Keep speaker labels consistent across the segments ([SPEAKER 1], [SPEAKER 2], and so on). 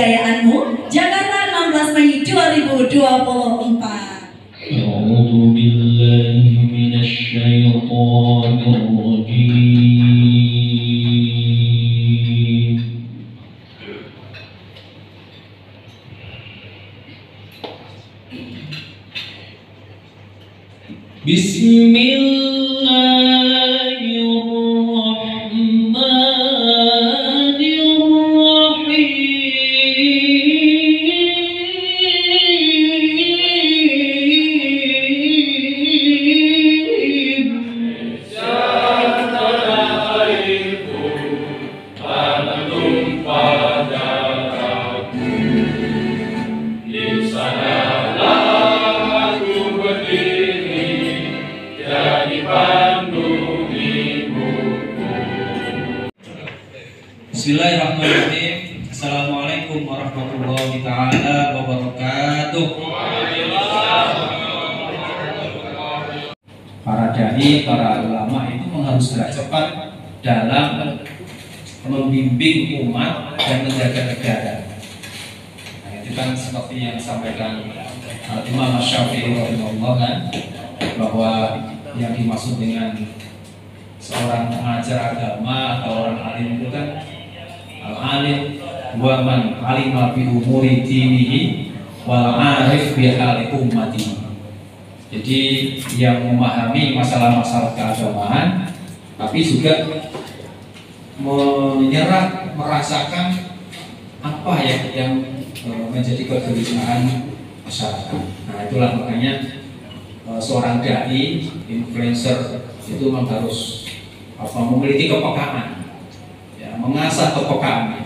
[SPEAKER 1] kejayaanmu. Jakarta 16 Mei 2024.
[SPEAKER 2] A'udzu billahi minasyaitonir rajim.
[SPEAKER 3] Bismillahirrahmanirrahim. Assalamualaikum warahmatullahi ta'ala wabarakatuh. Para dai, para ulama itu harus gerak cepat dalam membimbing umat dan menjaga negara. Nah, itu kan seperti yang disampaikan Imam Syafi'i rahimahullah kan, bahwa yang dimaksud dengan seorang pengajar agama atau orang alim itu kan al-alim wa man alima bi umuri dinihi wal arif bi hali ummati. Jadi yang memahami masalah-masalah keagamaan tapi juga menyerap, merasakan apa yang menjadi kegelisahan masyarakat. Nah, itulah makanya seorang dai, influencer itu memang harus memiliki kepekaan, mengasah kepekaannya.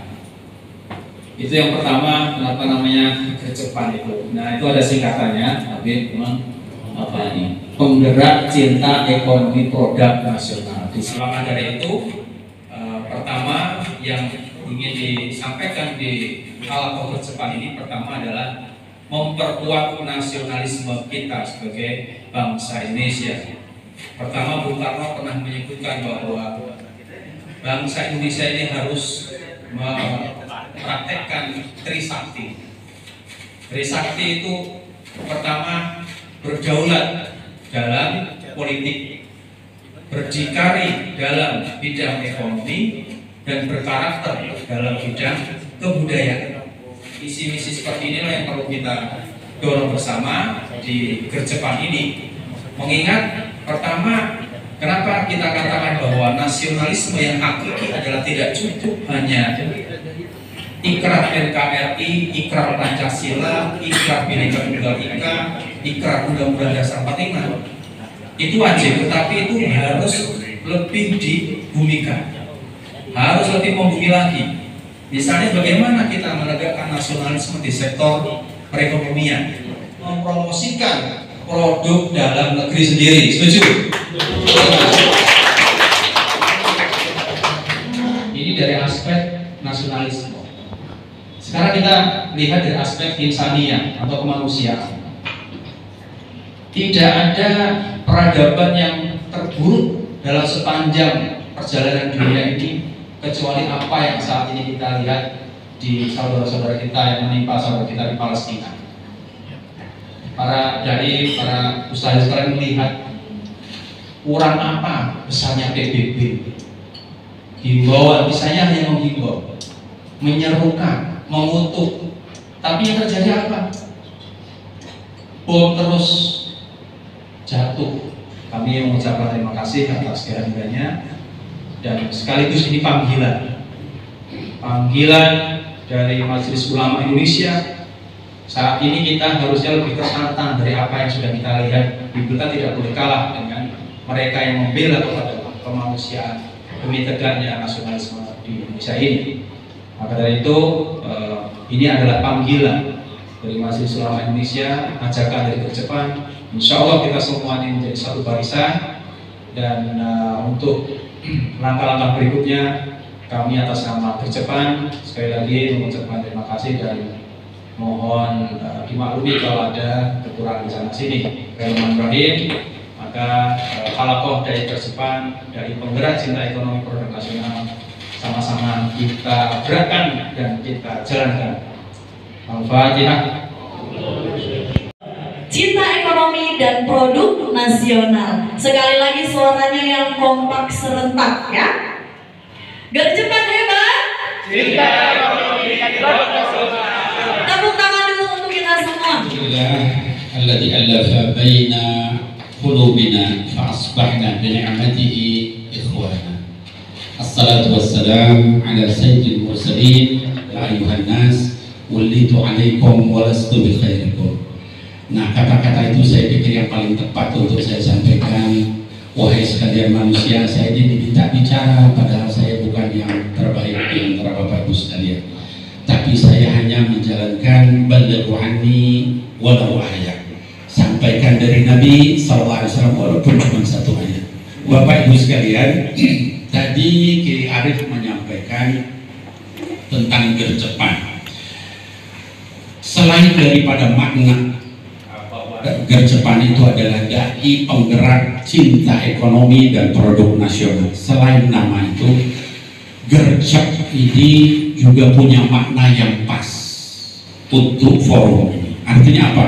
[SPEAKER 3] Itu yang pertama, kenapa namanya gercepan itu. Nah, itu ada singkatannya, tapi memang penggerak cinta ekonomi produk nasional. Maka dari itu, pertama yang ingin disampaikan di hal gercepan ini pertama adalah memperkuat nasionalisme kita sebagai bangsa Indonesia. Pertama, Bung Karno pernah menyebutkan bahwa bangsa Indonesia ini harus mempraktekkan Trisakti. Trisakti itu pertama berdaulat dalam politik, berdikari dalam bidang ekonomi, dan berkarakter dalam bidang kebudayaan. Misi-misi seperti inilah yang perlu kita dorong bersama di gercepan ini. Mengingat pertama, kenapa kita katakan bahwa nasionalisme yang hakiki adalah tidak cukup hanya ikrar NKRI, ikrar Pancasila, ikrar Bhinneka Tunggal Ika, ikrar Undang-Undang Dasar 45. Itu wajib, tetapi itu harus lebih dibumikan, harus lebih membumi lagi. Misalnya bagaimana kita menegakkan nasionalisme di sektor perekonomian, mempromosikan produk dalam negeri sendiri. Setuju? Ini dari aspek nasionalisme. Sekarang kita lihat dari aspek insaniyah atau kemanusiaan. Tidak ada peradaban yang terburuk dalam sepanjang perjalanan dunia ini kecuali apa yang saat ini kita lihat di saudara-saudara kita yang menimpa saudara kita di Palestina. Para dai, para ustadz sekalian melihat kurang apa besarnya PBB. Himbauan, misalnya hanya menghimbau, menyerukan, mengutuk. Tapi yang terjadi apa? Bom terus jatuh. Kami mengucapkan terima kasih atas kehadirannya, dan sekaligus ini panggilan dari Majelis Ulama Indonesia. Saat ini kita harusnya lebih tertantang dari apa yang sudah kita lihat. Kita tidak boleh kalah dengan mereka yang membela kepada kemanusiaan demi tegaknya nasionalisme di Indonesia ini. Maka dari itu, ini adalah panggilan dari Majelis Ulama Indonesia, ajakan dari gercepan. Insya Allah kita semua ini menjadi satu barisan, dan untuk langkah-langkah berikutnya kami atas nama gercepan sekali lagi mengucapkan terima kasih dan mohon dimaklumi kalau ada kekurangan di sana sini. Bismillahirrahmanirrahim. Maka halakoh dari gercepan, dari penggerak cinta ekonomi produk nasional, sama-sama kita gerakkan dan kita jalankan. Al-Fatihah.
[SPEAKER 1] Cinta ekonomi dan produk nasional. Sekali lagi suaranya yang kompak serentak ya. Gercepan hebat.
[SPEAKER 4] Cinta ekonomi dan produk nasional.
[SPEAKER 1] Tepuk tangan dulu untuk kita semua.
[SPEAKER 5] الذي ألف بين قلوبنا فأصبحنا بنعمته إخوانا. الصلاة والسلام على سيد المرسلين. يا أيها الناس وليت عليكم ولست بخيركم. Nah, kata-kata itu saya pikir yang paling tepat untuk saya sampaikan. Wahai sekalian manusia, saya ini diminta bicara, padahal saya bukan yang terbaik di antara Bapak Ibu sekalian. Tapi saya hanya menjalankan balighu anni walau ayat. Sampaikan dari Nabi SAW walaupun cuma satu ayat. Bapak Ibu sekalian, tadi Kiai Arif menyampaikan tentang gercepan. Selain daripada makna gercepan itu adalah dai penggerak cinta ekonomi dan produk nasional. Selain nama itu, gercep ini juga punya makna yang pas untuk forum ini. Artinya apa?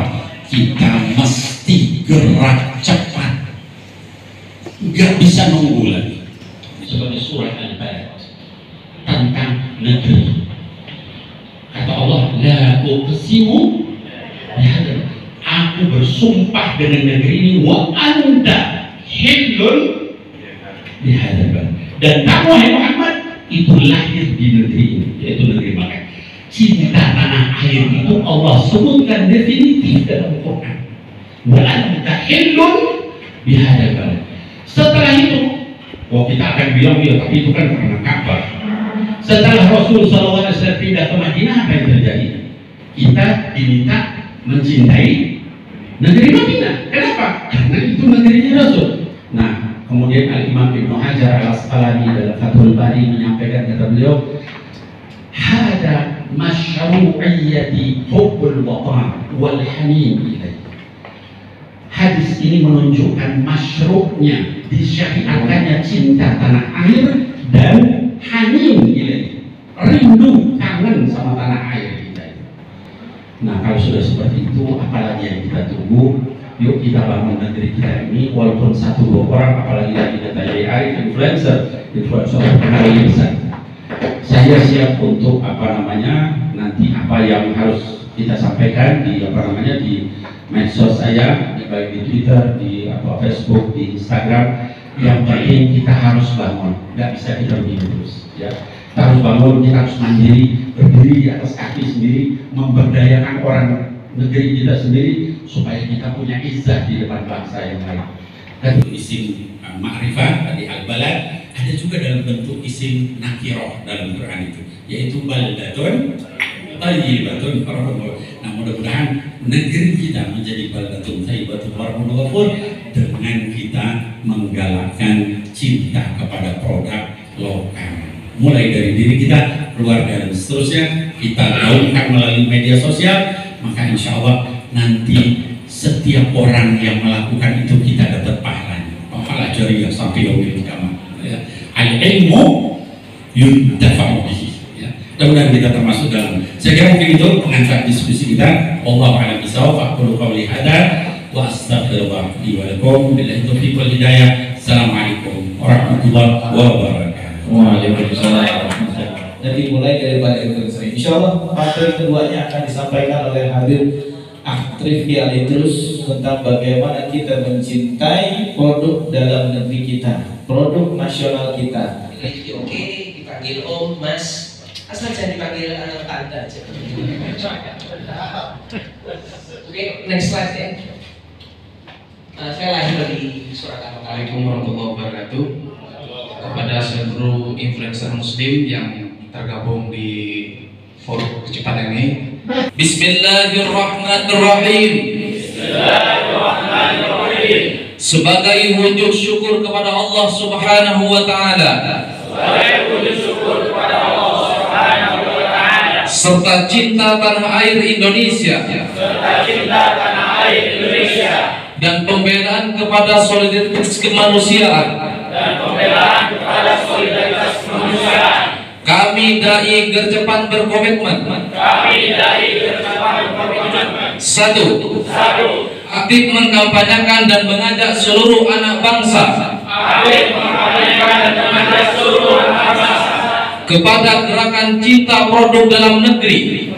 [SPEAKER 5] Kita mesti gerak cepat, nggak bisa nunggu lagi. Sebagai surah Al-Balad tentang negeri, kata Allah, la uqsimu bihadzal, aku bersumpah dengan negeri ini, wa anta hillun bihadzal, dan kamu wahai Muhammad itu lahir di negeri ini, yaitu negeri Makkah. Cinta tanah air itu Allah sebutkan definitif dalam Quran. Wa anta hillun bihadzal. Setelah itu, kita akan bilang ya, tapi itu kan karena Ka'bah. Setelah Rasul SAW pindah ke Madinah, apa yang terjadi? Kita diminta mencintai negeri Madinah. Kenapa? Karena itu negerinya Rasul. Nah, kemudian Al-Imam Ibnu Hajar Al-Asqalani dalam Fathul Bari menyampaikan, kata beliau, hada masyru'iyyati hubbul watan wal hanim ilaih. Hadis ini menunjukkan masyru'nya, disyariatkannya cinta tanah air dan hanim ilaih, rindu kangen sama tanah air kita. Nah, kalau sudah seperti itu, apalagi yang kita tunggu? Yuk kita bangun negeri kita ini, walaupun 1-2 orang, apalagi lagi data AI, influencer pengaruh besar. Saya siap untuk nanti apa yang harus kita sampaikan di di medsos saya, baik di Twitter, di Facebook, di Instagram. Yang penting kita harus bangun, nggak bisa kita begini terus ya. Kita harus bangun, kita harus mandiri, berdiri di atas kaki sendiri, memberdayakan orang negeri kita sendiri supaya kita punya izzah di depan bangsa yang lain. Dan isim ma'rifah tadi Al-Balad ada juga dalam bentuk isim nakiroh dalam Quran itu, yaitu baldatun thayyibatun. Nah, mudah-mudahan negeri kita menjadi baldatun thayyibatun warahmun ghafur dengan kita menggalakkan cinta kepada produk lokal, mulai dari diri kita, keluarga dan seterusnya. Kita gaungkan melalui media sosial, maka insya Allah nanti setiap orang yang melakukan itu kita dapat pahalanya, pahala jariyah sampai yaumil qiyamah. Al-ilmu yuntafa'u bihi. Mudah-mudahan kita termasuk dalam. Saya kira mungkin itu pengangkat diskusi kita. Wallahu a'lam bishawab. Aqulu qawli hadza wa astaghfirullah li wa lakum. Billahi taufiq wal hidayah. Assalamualaikum warahmatullahi wabarakatuh.
[SPEAKER 4] Waalaikumsalam. Jadi mulai dari Bapak Ibu sekalian, insyaallah materi keduanya akan disampaikan oleh Habib Trifki Alitrus tentang bagaimana kita mencintai produk dalam negeri kita, produk nasional kita.
[SPEAKER 6] Oke, dipanggil Om, Mas, asal jangan dipanggil Tante aja. Oke, next slide ya. Saya lahir dari Surakarta.
[SPEAKER 7] Assalamualaikum warahmatullahi wabarakatuh. Kepada seluruh influencer Muslim yang tergabung di forum kecepatan ini. Bismillahirrahmanirrahim. Bismillahirrahmanirrahim. Sebagai wujud syukur kepada Allah Subhanahu wa taala. Sebagai wujud syukur kepada Allah Subhanahu wa taala. Serta cinta tanah air Indonesia. Serta cinta tanah air Indonesia. Dan pembelaan kepada solidaritas kemanusiaan. Dan pembelaan kepada solidaritas kemanusiaan. Kami dai Gercepan berkomitmen. Kami dai Gercepan Satu, aktif mengkampanyekan dan mengajak seluruh anak bangsa kepada gerakan cinta produk dalam negeri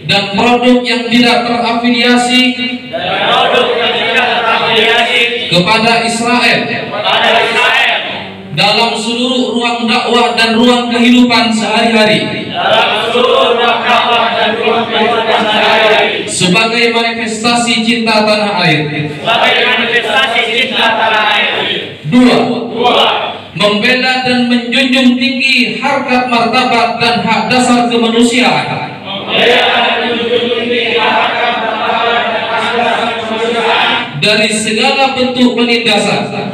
[SPEAKER 7] dan produk yang tidak terafiliasi kepada Israel dalam seluruh ruang dakwah dan ruang kehidupan sehari-hari sebagai manifestasi cinta tanah air. Dua, membela dan menjunjung tinggi harkat martabat dan hak dasar kemanusiaan dari segala bentuk penindasan,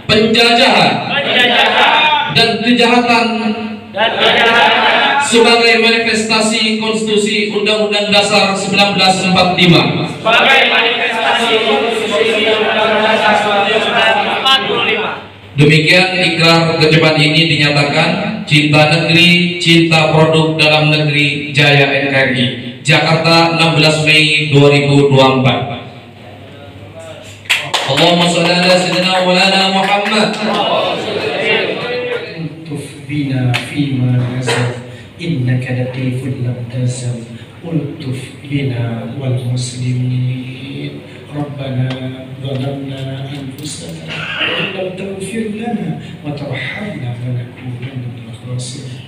[SPEAKER 7] penjajahan dan kejahatan sebagai manifestasi Konstitusi Undang-Undang Dasar 1945. Demikian ikrar kerjaan ini dinyatakan. Cinta negeri, cinta produk dalam negeri, Jaya NKRI, Jakarta, 16 Mei 2024. Allahumma shalli ala sayyidina Maulana Muhammad.
[SPEAKER 8] الطف بنا فيما نزل إنك لطيف لم تزل الطف بنا والمسلمين ربنا ظلمنا أنفسنا وإن لم تغفر لنا وترحمنا لنكونن من الخاسرين.